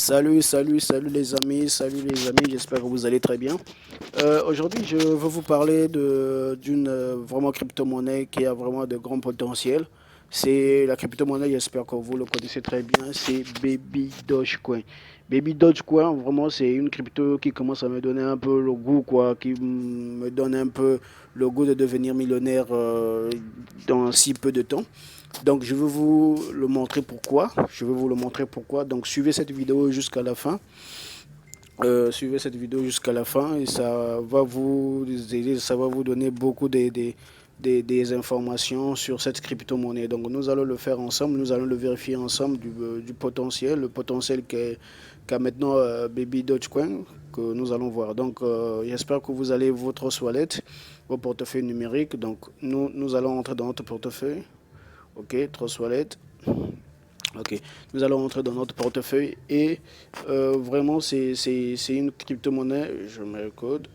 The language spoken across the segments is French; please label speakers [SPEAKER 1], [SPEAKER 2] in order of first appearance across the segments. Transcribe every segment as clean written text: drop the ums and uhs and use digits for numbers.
[SPEAKER 1] Salut les amis, j'espère que vous allez très bien. Aujourd'hui, je veux vous parler d'une vraiment crypto-monnaie qui a vraiment de grands potentiels. C'est la crypto-monnaie, j'espère que vous le connaissez très bien, c'est Baby Dogecoin. Baby Dogecoin, vraiment, c'est une crypto qui commence à me donner un peu le goût, quoi, qui me donne un peu le goût de devenir millionnaire dans si peu de temps. Donc, je vais vous le montrer pourquoi. Je vais vous le montrer pourquoi. Donc, suivez cette vidéo jusqu'à la fin. Suivez cette vidéo jusqu'à la fin et ça va vous aider, ça va vous donner beaucoup des informations sur cette crypto-monnaie. Donc, nous allons le faire ensemble, nous allons le vérifier ensemble du potentiel, le potentiel qu'a maintenant Baby Dogecoin que nous allons voir. Donc, j'espère que vous allez votre wallet, vos portefeuilles numériques. Donc, nous allons entrer dans notre portefeuille. Ok, Trust Wallet. Ok, nous allons entrer dans notre portefeuille et vraiment c'est une crypto-monnaie, je mets le code,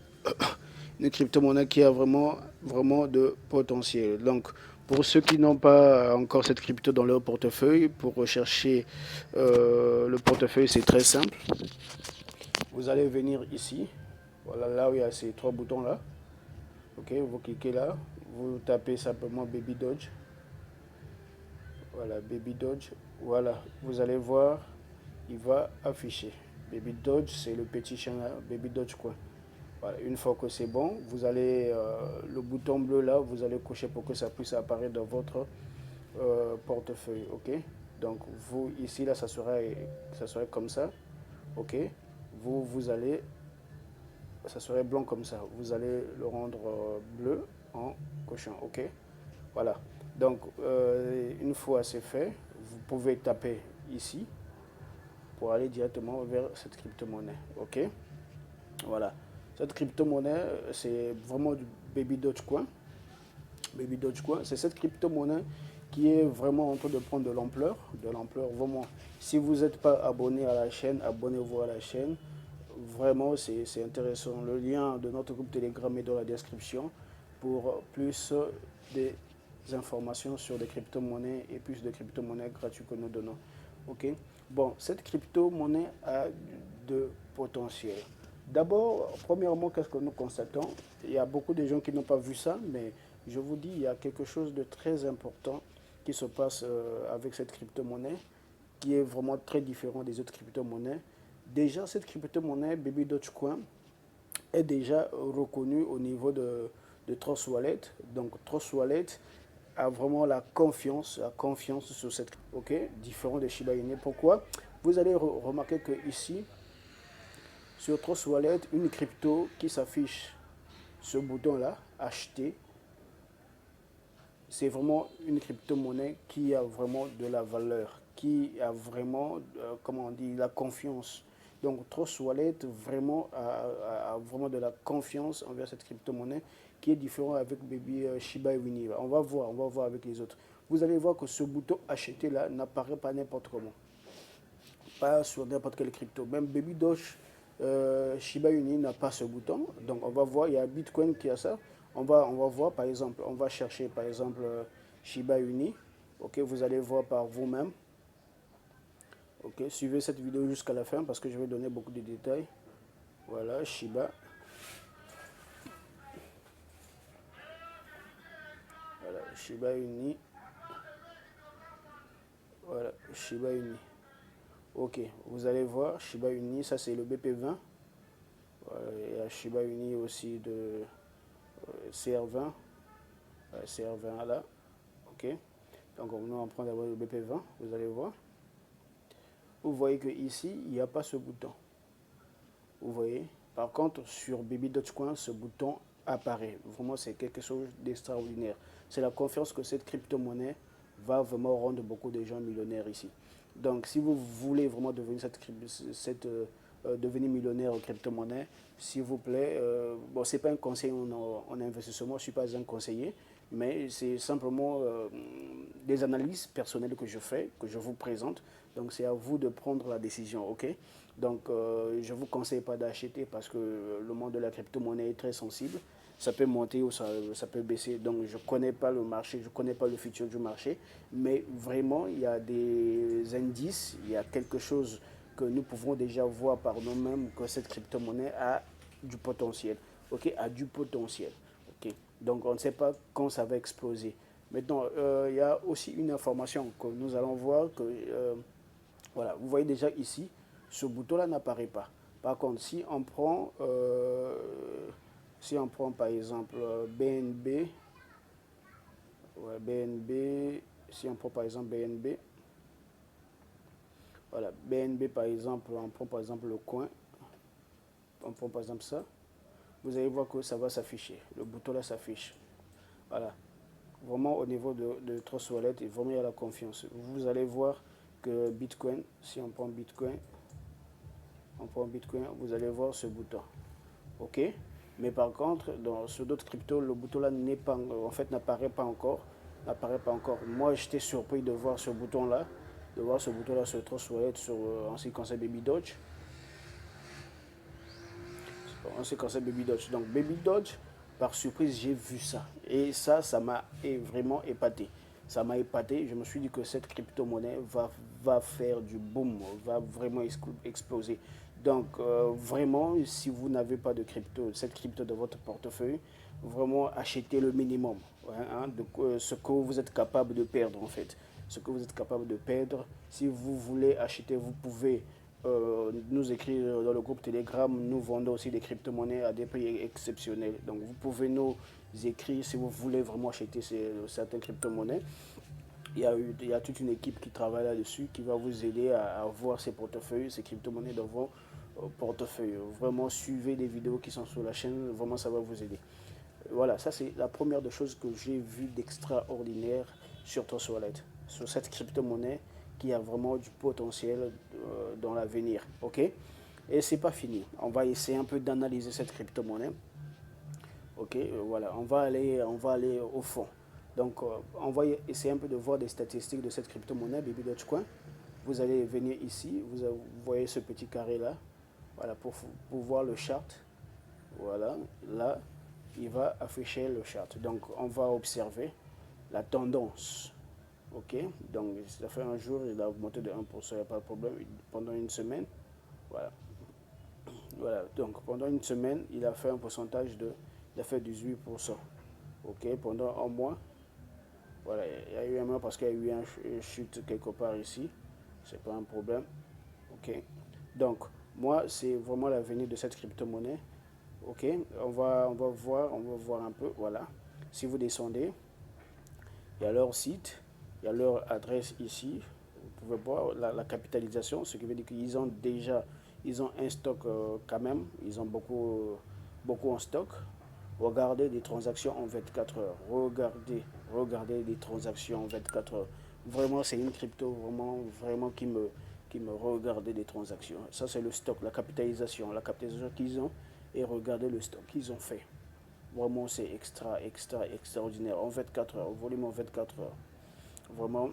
[SPEAKER 1] une crypto-monnaie qui a vraiment de potentiel. Donc pour ceux qui n'ont pas encore cette crypto dans leur portefeuille, pour rechercher le portefeuille c'est très simple. Vous allez venir ici, voilà là où il y a ces trois boutons là. Ok, vous cliquez là, vous tapez simplement Baby Doge. Voilà, Baby Dodge. Voilà, vous allez voir, il va afficher. Baby Dodge, c'est le petit chien là, Baby Dodge quoi. Voilà, une fois que c'est bon, vous allez, le bouton bleu là, vous allez cocher pour que ça puisse apparaître dans votre portefeuille, ok. Donc vous, ici là, ça serait comme ça, ok. Vous allez, ça serait blanc comme ça. Vous allez le rendre bleu en cochant, ok. Voilà. Donc, une fois c'est fait, vous pouvez taper ici pour aller directement vers cette crypto-monnaie. OK? Voilà. Cette crypto-monnaie, c'est vraiment du Baby Dogecoin. Baby Dogecoin, c'est cette crypto-monnaie qui est vraiment en train de prendre de l'ampleur. De l'ampleur, vraiment. Si vous n'êtes pas abonné à la chaîne, abonnez-vous à la chaîne. Vraiment, c'est intéressant. Le lien de notre groupe Telegram est dans la description pour plus des informations sur des crypto-monnaies et plus de crypto-monnaies gratuites que nous donnons. Ok. Bon, cette crypto-monnaie a de potentiel. D'abord, premièrement, qu'est-ce que nous constatons? Il y a beaucoup de gens qui n'ont pas vu ça, mais je vous dis, il y a quelque chose de très important qui se passe avec cette crypto-monnaie, qui est vraiment très différent des autres crypto-monnaies. Déjà, cette crypto-monnaie, Baby Dogecoin, est déjà reconnue au niveau de Trust Wallet. Donc, Trust Wallet a vraiment la confiance sur cette, ok, différent de Shiba Inu. Pourquoi? Vous allez remarquer que ici, sur Trust Wallet, une crypto qui s'affiche, ce bouton-là, acheter, c'est vraiment une crypto-monnaie qui a vraiment de la valeur, qui a vraiment, comment on dit, la confiance. Donc Trust Wallet vraiment a vraiment de la confiance envers cette crypto-monnaie qui est différent avec Baby Shiba Inu. On va voir avec les autres. Vous allez voir que ce bouton acheter là n'apparaît pas n'importe comment, pas sur n'importe quelle crypto. Même Baby Doge, Shiba Inu n'a pas ce bouton. Donc on va voir, il y a Bitcoin qui a ça. On va voir par exemple, on va chercher par exemple Shiba Inu. Ok, vous allez voir par vous-même. Ok, suivez cette vidéo jusqu'à la fin parce que je vais donner beaucoup de détails. Voilà, Shiba. Voilà, Shiba Inu. Voilà, Shiba Inu. Ok, vous allez voir, Shiba Inu, ça c'est le BP20. Voilà, il y a Shiba Inu aussi de CR20. CR20 là. Ok. Donc on prend d'abord le BP20, vous allez voir. Vous voyez que ici, il n'y a pas ce bouton. Vous voyez. Par contre, sur Baby Dogecoin, ce bouton apparaît. Vraiment, c'est quelque chose d'extraordinaire. C'est la confiance que cette crypto-monnaie va vraiment rendre beaucoup de gens millionnaires ici. Donc, si vous voulez vraiment devenir devenir millionnaire en crypto-monnaie, s'il vous plaît, bon, c'est pas un conseil en investissement, je ne suis pas un conseiller, mais c'est simplement des analyses personnelles que je fais, que je vous présente. Donc, c'est à vous de prendre la décision, ok? Donc, je ne vous conseille pas d'acheter parce que le monde de la crypto-monnaie est très sensible. Ça peut monter ou ça peut baisser. Donc, je ne connais pas le marché, je ne connais pas le futur du marché. Mais vraiment, il y a des indices, il y a quelque chose que nous pouvons déjà voir par nous-mêmes que cette crypto-monnaie a du potentiel. Ok, a du potentiel. Ok, donc on ne sait pas quand ça va exploser. Maintenant, il y a aussi une information que nous allons voir que, voilà, vous voyez déjà ici, ce bouton-là n'apparaît pas. Par contre, si on prend par exemple BNB, ouais, BNB, si on prend par exemple BNB, voilà, BNB par exemple, on prend par exemple le coin, on prend par exemple ça, vous allez voir que ça va s'afficher, le bouton là s'affiche. Voilà, vraiment au niveau de Trust Wallet, et vraiment il y a la confiance. Vous allez voir que Bitcoin, si on prend Bitcoin, vous allez voir ce bouton. Ok, mais par contre, sur d'autres cryptos, le bouton là n'est pas, en fait, n'apparaît pas encore. Moi, j'étais surpris de voir ce bouton là, sur Trust Wallet, en ce qui concerne Baby Doge. En ce qui concerne Baby Doge. Donc, Baby Doge, par surprise, j'ai vu ça. Et ça m'a vraiment épaté. Ça m'a épaté. Je me suis dit que cette crypto-monnaie va faire du boom, va vraiment exploser. Donc, vraiment, si vous n'avez pas de crypto, cette crypto dans votre portefeuille, vraiment achetez le minimum. Hein, ce que vous êtes capable de perdre, en fait. Ce que vous êtes capable de perdre. Si vous voulez acheter, vous pouvez nous écrire dans le groupe Telegram. Nous vendons aussi des crypto-monnaies à des prix exceptionnels. Donc, vous pouvez nous écrire si vous voulez vraiment acheter certaines crypto-monnaies. Il y a toute une équipe qui travaille là-dessus, qui va vous aider à voir ces portefeuilles, ces crypto-monnaies dans vos portefeuilles. Vraiment, suivez des vidéos qui sont sur la chaîne, vraiment ça va vous aider. Voilà, ça c'est la première des choses que j'ai vu d'extraordinaire sur Trust Wallet, sur cette crypto-monnaie qui a vraiment du potentiel dans l'avenir. Ok? Et c'est pas fini. On va essayer un peu d'analyser cette crypto-monnaie. Ok, voilà, on va aller au fond. Donc, on va essayer un peu de voir des statistiques de cette crypto-monnaie, Baby Dogecoin. Vous allez venir ici, vous voyez ce petit carré là, voilà, pour voir le chart. Voilà, là, il va afficher le chart. Donc, on va observer la tendance. Ok, donc ça fait un jour, il a augmenté de 1%, il n'y a pas de problème. Pendant une semaine, voilà. Voilà, donc pendant une semaine, il a fait un pourcentage il a fait 18%. Ok, pendant un mois, voilà, il y a eu un mois parce qu'il y a eu une chute quelque part ici. C'est pas un problème. Ok, donc moi, c'est vraiment l'avenir de cette crypto-monnaie. Ok, on va voir un peu. Voilà, si vous descendez, il y a leur site, il y a leur adresse ici. Vous pouvez voir la capitalisation, ce qui veut dire ils ont un stock quand même, ils ont beaucoup en stock. Regardez des transactions en 24 heures. Regardez des transactions en 24 heures. Vraiment, c'est une crypto vraiment qui me regardait des transactions. Ça, c'est le stock, la capitalisation qu'ils ont et regardez le stock qu'ils ont fait. Vraiment, c'est extraordinaire. En 24 heures, volume en 24 heures. Vraiment,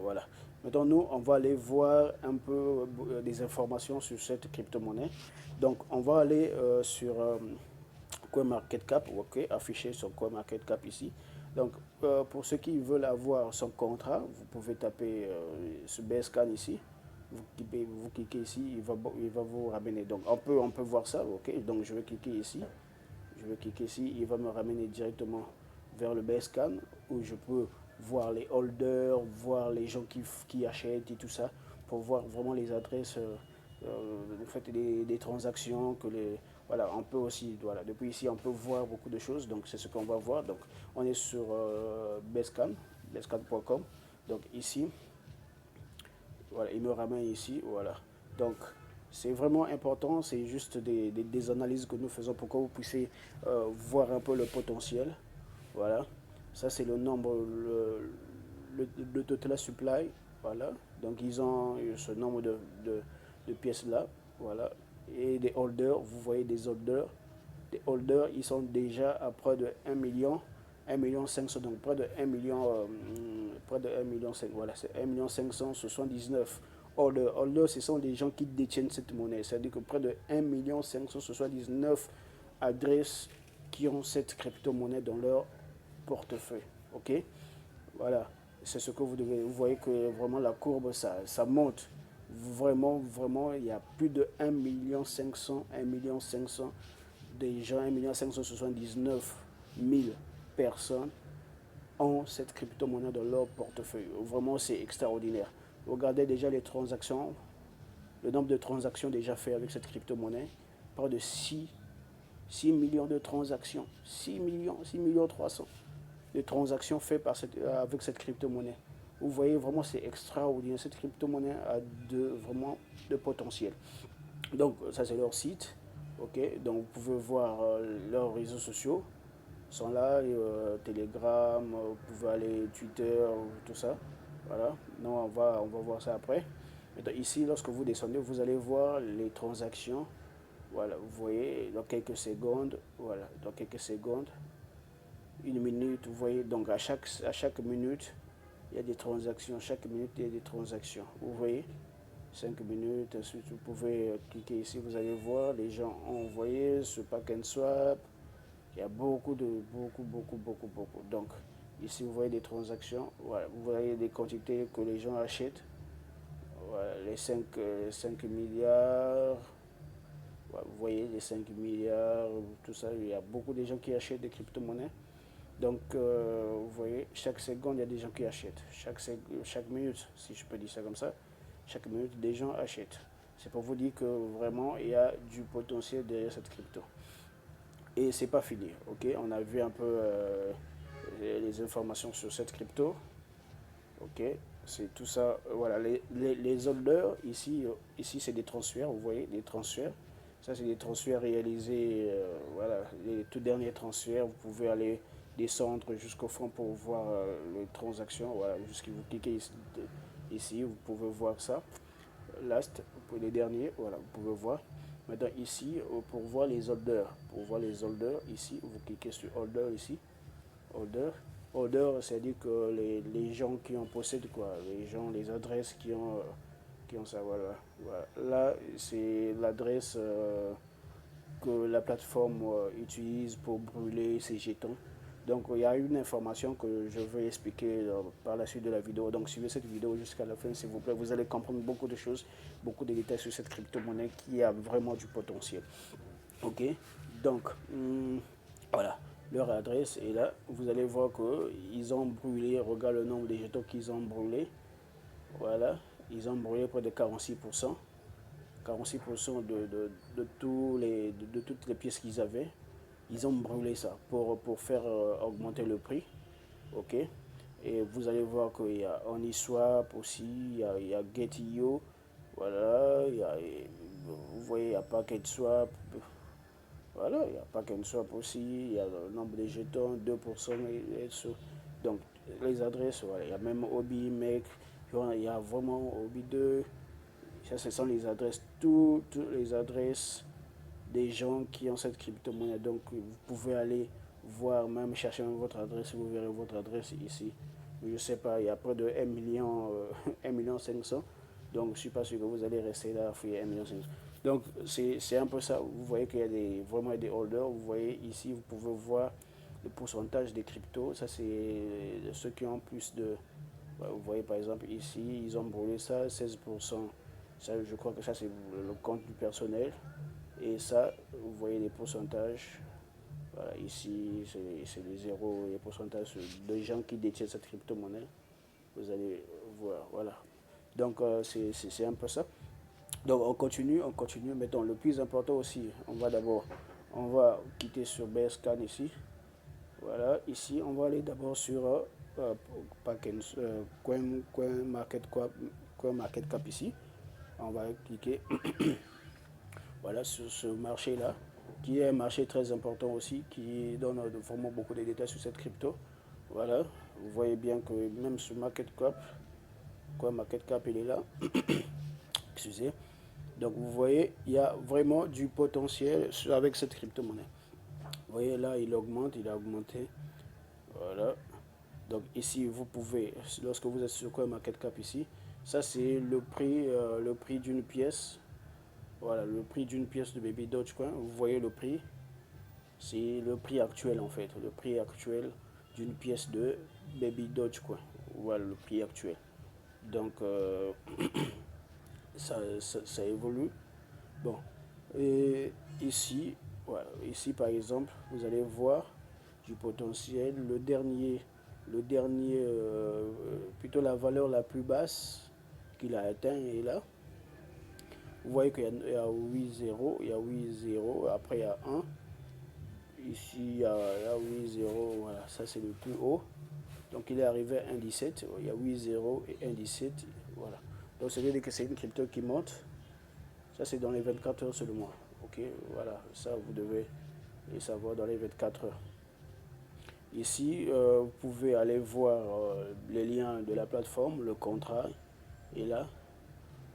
[SPEAKER 1] voilà. Maintenant, nous, on va aller voir un peu des informations sur cette crypto-monnaie. Donc, on va aller sur CoinMarketCap, ok, affiché sur CoinMarketCap ici. Donc, pour ceux qui veulent avoir son contrat, vous pouvez taper ce BSCAN ici. Vous cliquez ici, il va vous ramener. Donc, on peut voir ça, ok. Donc, je vais cliquer ici. Il va me ramener directement vers le BSCAN où je peux voir les holders, voir les gens qui achètent et tout ça, pour voir vraiment les adresses, en fait, des transactions voilà, on peut aussi, voilà, depuis ici, on peut voir beaucoup de choses, donc c'est ce qu'on va voir. Donc, on est sur bescan.com. Donc, ici, voilà, il me ramène ici, voilà. Donc, c'est vraiment important, c'est juste des analyses que nous faisons pour que vous puissiez voir un peu le potentiel. Voilà, ça c'est le nombre, le total supply, voilà. Donc, ils ont ce nombre de pièces là, voilà. Et des holders, vous voyez des holders. Des holders, ils sont déjà à près de 1 million 500, donc près de 1 million 5, voilà, c'est 1 million 579 holders. Holders, ce sont des gens qui détiennent cette monnaie, c'est-à-dire que près de 1 million 579 adresses qui ont cette crypto-monnaie dans leur portefeuille, ok. Voilà, c'est ce que vous voyez que vraiment la courbe, ça monte. Vraiment, il y a plus de 1 500 000 des gens, 1 579 000 personnes ont cette crypto-monnaie dans leur portefeuille. Vraiment, c'est extraordinaire. Regardez déjà les transactions, le nombre de transactions déjà faites avec cette crypto-monnaie. Près de 6 millions de transactions. 6 millions 300 de transactions faites avec cette crypto-monnaie. Vous voyez, vraiment, c'est extraordinaire. Cette crypto-monnaie a vraiment de potentiel. Donc, ça, c'est leur site. Ok, donc vous pouvez voir leurs réseaux sociaux sont là, Telegram, vous pouvez aller Twitter, tout ça. Voilà, non, on va voir ça après. Maintenant, ici, lorsque vous descendez, vous allez voir les transactions. Voilà, vous voyez, dans quelques secondes, voilà, dans quelques secondes, 1 minute, vous voyez, donc à chaque minute, il y a des transactions, chaque minute, il y a des transactions, vous voyez, 5 minutes, ensuite vous pouvez cliquer ici, vous allez voir, les gens ont envoyé ce pack and swap, il y a beaucoup. Donc, ici, vous voyez des transactions, voilà, vous voyez des quantités que les gens achètent, voilà, les 5 milliards, voilà, vous voyez les 5 milliards, tout ça, il y a beaucoup de gens qui achètent des crypto-monnaies. Donc, vous voyez, chaque seconde, il y a des gens qui achètent. Chaque minute, si je peux dire ça comme ça, chaque minute, des gens achètent. C'est pour vous dire que vraiment, il y a du potentiel derrière cette crypto. Et c'est pas fini, ok? On a vu un peu les informations sur cette crypto, ok? C'est tout ça, voilà, les holders, ici c'est des transferts, vous voyez, des transferts. Ça, c'est des transferts réalisés, voilà, les tout derniers transferts. Vous pouvez aller descendre jusqu'au fond pour voir les transactions. Voilà, jusqu'à vous cliquez ici, vous pouvez voir ça. Last, pour les derniers, voilà, vous pouvez voir. Maintenant, ici, pour voir les holders, ici, vous cliquez sur holder ici. Holder, c'est-à-dire que les gens qui en possèdent, quoi, les gens, les adresses qui ont ça, voilà. Là, c'est l'adresse que la plateforme utilise pour brûler ses jetons. Donc, il y a une information que je vais expliquer par la suite de la vidéo. Donc, suivez cette vidéo jusqu'à la fin, s'il vous plaît. Vous allez comprendre beaucoup de choses, beaucoup de détails sur cette crypto-monnaie qui a vraiment du potentiel. Ok, donc, voilà, leur adresse est là. Vous allez voir qu'ils ont brûlé, regarde le nombre de jetons qu'ils ont brûlés. Voilà, ils ont brûlé près de 46%. 46% de toutes les pièces qu'ils avaient. Ils ont brûlé ça pour faire augmenter le prix. Ok. Et vous allez voir qu'il y a Uniswap aussi, il y a Get.io. Voilà, vous voyez, il y a PacketSwap. Voilà, il y a PacketSwap aussi. Il y a le nombre de jetons, 2%. Donc, les adresses, voilà, il y a même Obi, Mec. Il y a vraiment Obi2. Ça, ce sont les adresses, toutes les adresses des gens qui ont cette crypto-monnaie. Donc, vous pouvez aller voir, même chercher votre adresse, vous verrez votre adresse ici. Je ne sais pas, il y a près de 1 million, 1 million 500. Donc, je ne suis pas sûr que vous allez rester là à fouiller 1 million 500. Donc, c'est un peu ça. Vous voyez qu'il y a vraiment des holders. Vous voyez ici, vous pouvez voir le pourcentage des cryptos. Ça, c'est ceux qui ont plus de... Vous voyez, par exemple, ici, ils ont brûlé ça, 16%. Ça, je crois que ça, c'est le compte du personnel. Et ça, vous voyez les pourcentages. Voilà, ici, c'est les zéros, les pourcentages de gens qui détiennent cette crypto-monnaie. Vous allez voir, voilà. Donc, c'est un peu ça. Donc, on continue. Mettons, le plus important aussi, on va quitter sur Bscan ici. Voilà, ici, on va aller d'abord sur CoinMarketCap ici. On va cliquer voilà, sur ce marché-là, qui est un marché très important aussi, qui donne vraiment beaucoup de détails sur cette crypto. Voilà, vous voyez bien que même sur CoinMarketCap, il est là. Excusez. Donc vous voyez, il y a vraiment du potentiel avec cette crypto-monnaie. Vous voyez là, il augmente, il a augmenté. Voilà. Donc ici, vous pouvez, lorsque vous êtes sur CoinMarketCap ici, ça c'est le prix d'une pièce. Voilà, le prix d'une pièce de Baby Dogecoin. Vous voyez le prix. C'est le prix actuel en fait. Le prix actuel d'une pièce de Baby Dogecoin. Voilà le prix actuel. Donc, ça évolue. Bon, et ici, voilà, ici par exemple, vous allez voir du potentiel. Plutôt la valeur la plus basse qu'il a atteint est là. Vous voyez qu'il y a 8 zéros, il y a 8 zéros, après il y a 1. Ici, il y a 8 zéros, voilà, ça c'est le plus haut. Donc il est arrivé à 1,17, il y a 8 zéros et 1,17, voilà. Donc ça veut dire que c'est une crypto qui monte. Ça c'est dans les 24 heures seulement. Ok, voilà, ça vous devez le savoir dans les 24 heures. Ici, vous pouvez aller voir les liens de la plateforme, le contrat est là,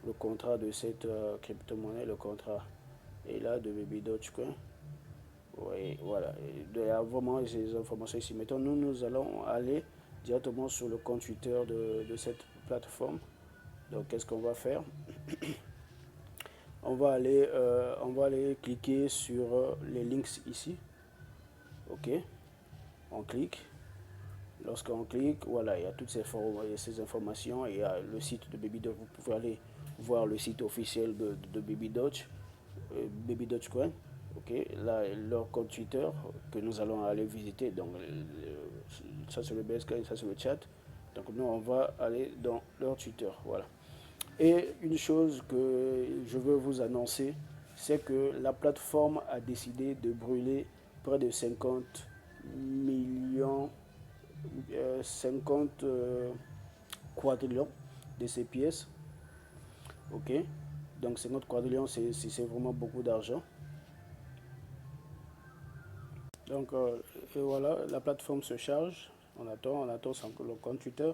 [SPEAKER 1] le contrat de cette crypto-monnaie, le contrat est là de Baby Dogecoin. Oui, voilà, il y a vraiment ces informations ici. Maintenant, nous allons aller directement sur le compte Twitter de cette plateforme. Donc, qu'est-ce qu'on va faire? On va aller cliquer sur les links ici. Ok, on clique. Lorsqu'on clique, voilà, il y a toutes ces informations. Il y a le site de Baby Doge. Vous pouvez aller voir le site officiel de Baby Doge, Baby Dogecoin. Ok, là, leur compte Twitter que nous allons aller visiter. Donc, ça c'est le BSK, ça c'est le chat. Donc, nous, on va aller dans leur Twitter. Voilà. Et une chose que je veux vous annoncer, c'est que la plateforme a décidé de brûler près de 50 millions, 50 quadrillions de ces pièces. Ok, donc 50 quadrillions, c'est vraiment beaucoup d'argent. Donc et voilà, la plateforme se charge. On attend le compte Twitter.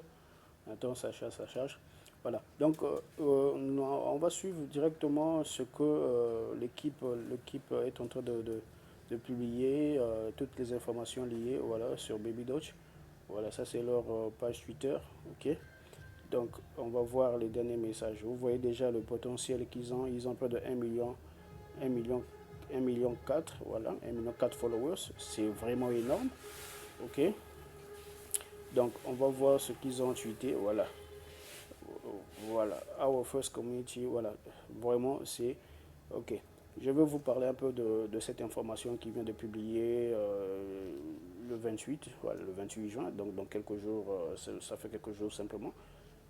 [SPEAKER 1] On attend ça charge, ça charge. Voilà. Donc on va suivre directement ce que l'équipe est en train de publier, toutes les informations liées, voilà, sur Baby Doge. Voilà, ça c'est leur page Twitter. Ok. Donc on va voir les derniers messages. Vous voyez déjà le potentiel qu'ils ont. Ils ont près de 1 million, 1 million, 1 million 4, voilà, 1 million 4 followers. C'est vraiment énorme. Ok. Donc on va voir ce qu'ils ont tweeté. Voilà. Voilà. Our first community. Voilà. Vraiment, c'est ok. Je vais vous parler un peu de cette information qui vient de publier le 28, voilà, le 28 juin, donc dans quelques jours, ça fait quelques jours simplement.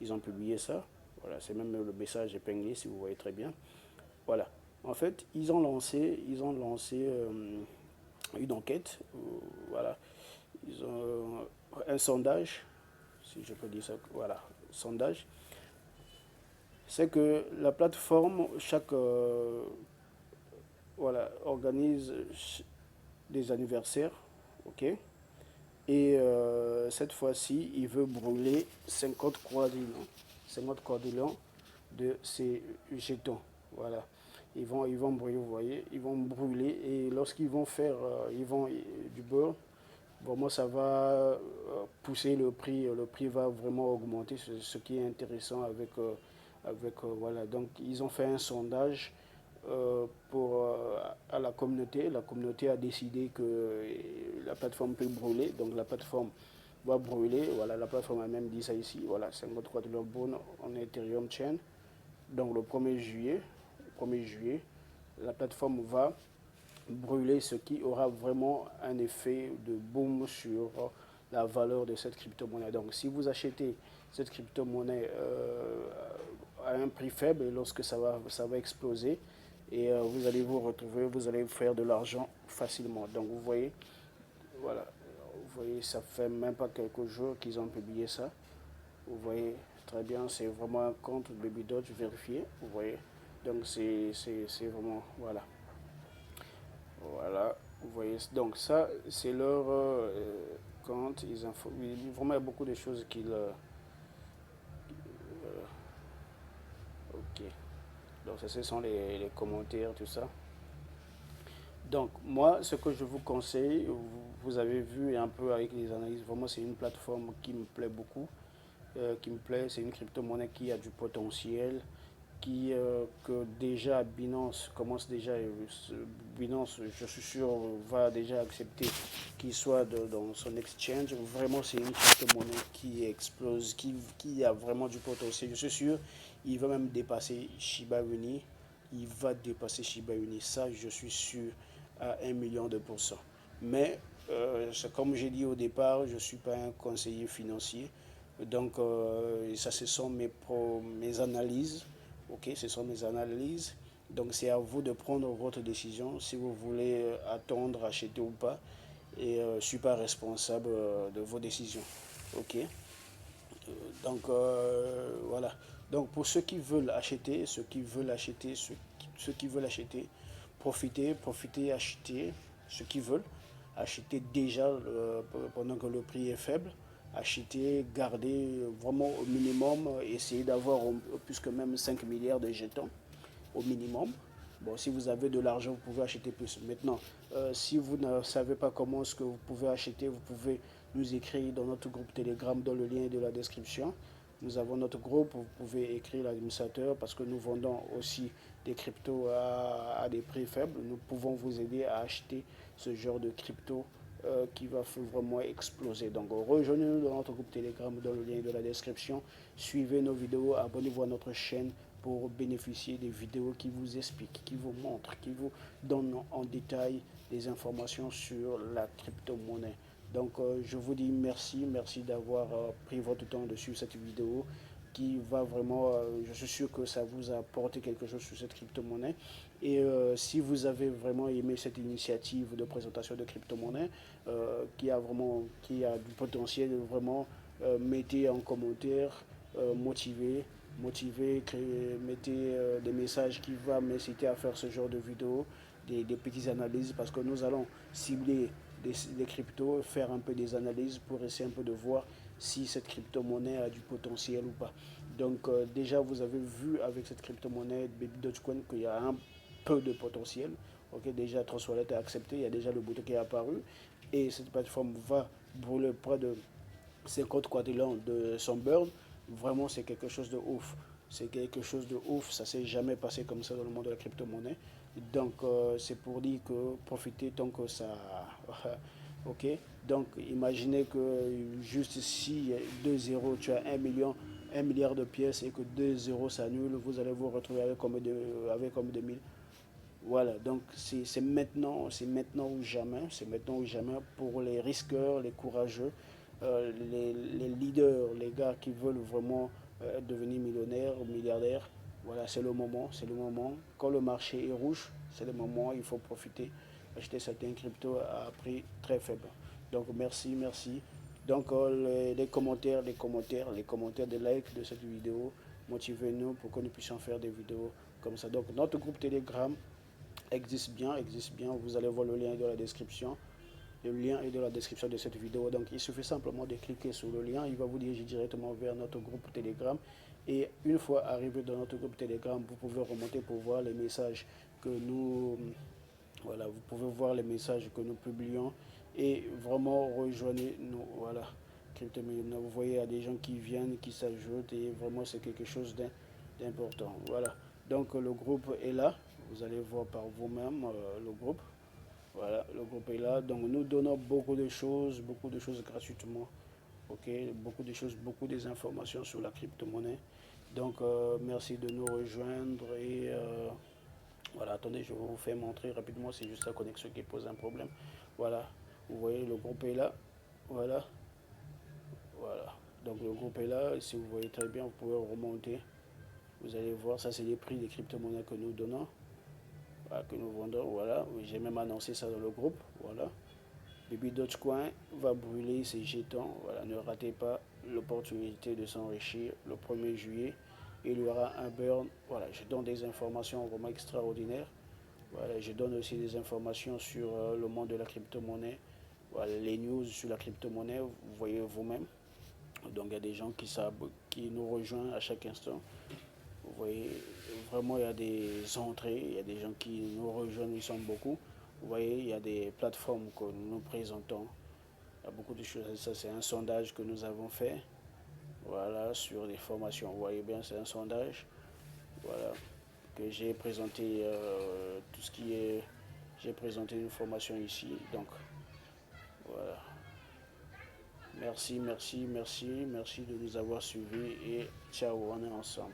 [SPEAKER 1] Ils ont publié ça. Voilà, c'est même le message épinglé si vous voyez très bien. Voilà. En fait, ils ont lancé une enquête. Voilà. Ils ont un sondage, si je peux dire ça. Voilà, sondage. C'est que la plateforme, voilà, organise des anniversaires, ok. Et cette fois-ci, il veut brûler 50 quadrillions de ces jetons. Voilà. Ils vont brûler, vous voyez, ils vont brûler. Et lorsqu'ils vont faire du beurre, vraiment ça va pousser le prix. Le prix va vraiment augmenter, ce qui est intéressant voilà. Donc ils ont fait un sondage à la communauté. La communauté a décidé que la plateforme peut brûler, donc la plateforme va brûler. Voilà, la plateforme a même dit ça ici. Voilà, 53 de leur bonne en Ethereum Chain. Donc le 1er juillet, la plateforme va brûler, ce qui aura vraiment un effet de boom sur la valeur de cette crypto-monnaie. Donc si vous achetez cette crypto-monnaie à un prix faible, lorsque ça va exploser, et vous allez vous retrouver, vous allez faire de l'argent facilement. Donc vous voyez, voilà, vous voyez, ça fait même pas quelques jours qu'ils ont publié ça. Vous voyez très bien, c'est vraiment un compte Baby Doge vérifié. Vous voyez, donc c'est vraiment, voilà. Voilà, vous voyez, donc ça c'est leur compte. Vraiment il y a beaucoup de choses ok. Donc ça, ce sont les commentaires, tout ça. Donc moi, ce que je vous conseille, vous avez vu un peu avec les analyses, vraiment c'est une plateforme qui me plaît beaucoup, qui me plaît, c'est une crypto-monnaie qui a du potentiel, que déjà Binance commence déjà, Binance, je suis sûr, va déjà accepter qu'il soit dans son exchange. Vraiment, c'est une crypto-monnaie qui explose, qui a vraiment du potentiel. Je suis sûr, Il va même dépasser Shiba Inu. Il va dépasser Shiba Inu. Ça, je suis sûr à 1 million de pourcents. Mais, comme j'ai dit au départ, je ne suis pas un conseiller financier. Donc, ça, ce sont mes analyses. Ok, ce sont mes analyses. Donc, c'est à vous de prendre votre décision si vous voulez attendre, acheter ou pas. Et je ne suis pas responsable de vos décisions. Ok. Donc voilà. Donc pour ceux qui veulent acheter, ceux qui veulent acheter, profitez, achetez ceux qui veulent. Acheter déjà pendant que le prix est faible. Acheter, garder vraiment au minimum, essayez d'avoir plus que même 5 milliards de jetons au minimum. Bon, si vous avez de l'argent, vous pouvez acheter plus. Maintenant, si vous ne savez pas comment est-ce que vous pouvez acheter, vous pouvez nous écrire dans notre groupe Telegram, dans le lien est de la description. Nous avons notre groupe, vous pouvez écrire l'administrateur parce que nous vendons aussi des cryptos à des prix faibles. Nous pouvons vous aider à acheter ce genre de crypto qui va vraiment exploser. Donc rejoignez-nous dans notre groupe Telegram dans le lien de la description. Suivez nos vidéos, abonnez-vous à notre chaîne pour bénéficier des vidéos qui vous expliquent, qui vous montrent, qui vous donnent en détail des informations sur la crypto-monnaie. Donc je vous dis merci d'avoir pris votre temps de suivre cette vidéo qui va vraiment, je suis sûr que ça vous a apporté quelque chose sur cette crypto-monnaie. Et si vous avez vraiment aimé cette initiative de présentation de crypto-monnaie, qui a du potentiel, vraiment, mettez en commentaire, motiver, mettez des messages qui vont m'inciter à faire ce genre de vidéos, des petites analyses, parce que nous allons cibler des cryptos, faire un peu des analyses pour essayer un peu de voir si cette crypto-monnaie a du potentiel ou pas. Donc déjà, vous avez vu avec cette crypto-monnaie Baby Dogecoin qu'il y a un peu de potentiel. Ok, déjà, Trust est accepté, il y a déjà le bouton qui est apparu. Et cette plateforme va brûler près de 50 quadrillions de son burn. Vraiment, c'est quelque chose de ouf. C'est quelque chose de ouf. Ça s'est jamais passé comme ça dans le monde de la crypto-monnaie. Donc, c'est pour dire que profitez tant que ça. Ok. Donc, imaginez que juste si 2 zéros, tu as 1 million, 1 milliard de pièces et que 2 zéros s'annulent, vous allez vous retrouver avec comme de 1000. Voilà, donc c'est maintenant ou jamais, c'est maintenant ou jamais pour les risqueurs, les courageux, les leaders, les gars qui veulent vraiment devenir millionnaires ou milliardaires. Voilà, c'est le moment, c'est le moment. Quand le marché est rouge, c'est le moment, il faut profiter, acheter certains cryptos à prix très faible. Donc merci. Donc les commentaires, des likes de cette vidéo, motivez-nous pour que nous puissions faire des vidéos comme ça. Donc notre groupe Telegram existe bien. Vous allez voir le lien dans la description. Le lien est dans la description de cette vidéo. Donc, il suffit simplement de cliquer sur le lien. Il va vous diriger directement vers notre groupe Telegram. Et une fois arrivé dans notre groupe Telegram, vous pouvez remonter pour voir les messages que nous... Voilà, vous pouvez voir les messages que nous publions. Et vraiment, rejoignez-nous. Voilà, CryptoMillionnaire. Vous voyez, il y a des gens qui viennent, qui s'ajoutent. Et vraiment, c'est quelque chose d'important. Voilà. Donc, le groupe est là. Vous allez voir par vous-même le groupe. Voilà, le groupe est là. Donc nous donnons beaucoup de choses gratuitement. Ok, beaucoup de choses, beaucoup des informations sur la crypto-monnaie. Donc merci de nous rejoindre et voilà, attendez, je vais vous faire montrer rapidement, c'est juste la connexion qui pose un problème. Voilà, vous voyez, le groupe est là. Voilà, voilà. Donc le groupe est là, et si vous voyez très bien, vous pouvez remonter. Vous allez voir, ça c'est les prix des crypto-monnaies que nous donnons. Voilà, que nous vendons, voilà. J'ai même annoncé ça dans le groupe, voilà. Baby Dogecoin va brûler ses jetons, voilà. Ne ratez pas l'opportunité de s'enrichir le 1er juillet. Il y aura un burn, voilà. Je donne des informations vraiment extraordinaires. Voilà, je donne aussi des informations sur le monde de la crypto-monnaie, voilà, les news sur la crypto-monnaie, vous voyez vous-même. Donc il y a des gens qui nous rejoignent à chaque instant. Vous voyez, vraiment, il y a des entrées, il y a des gens qui nous rejoignent, ils sont beaucoup. Vous voyez, il y a des plateformes que nous présentons. Il y a beaucoup de choses. Ça, c'est un sondage que nous avons fait. Voilà, sur des formations. Vous voyez bien, c'est un sondage. Voilà, que j'ai présenté tout ce qui est. J'ai présenté une formation ici. Donc, voilà. Merci de nous avoir suivis et ciao, on est ensemble.